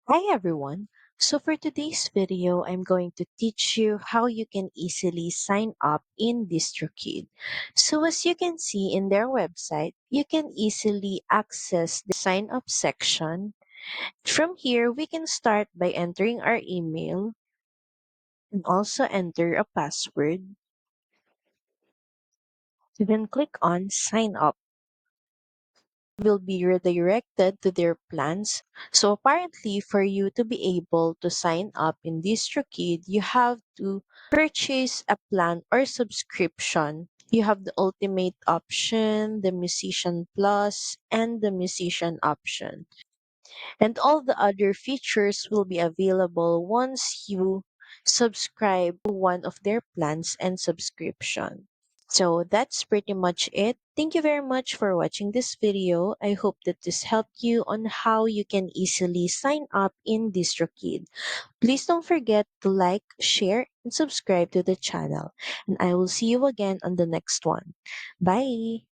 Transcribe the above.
Hi everyone. So for today's video, I'm going to teach you how you can easily sign up in DistroKid. So as you can see in their website, you can easily access the sign up section. From here, we can start by entering our email and also enter a password. You then click on sign up. Will be redirected to their plans. So apparently, for you to be able to sign up in DistroKid, you have to purchase a plan or subscription. You have the Ultimate option, the Musician Plus, and the Musician option. And all the other features will be available once you subscribe to one of their plans and subscription. So that's pretty much it. Thank you very much for watching this video. I hope that this helped you on how you can easily sign up in DistroKid. Please don't forget to like, share, and subscribe to the channel. And I will see you again on the next one. Bye!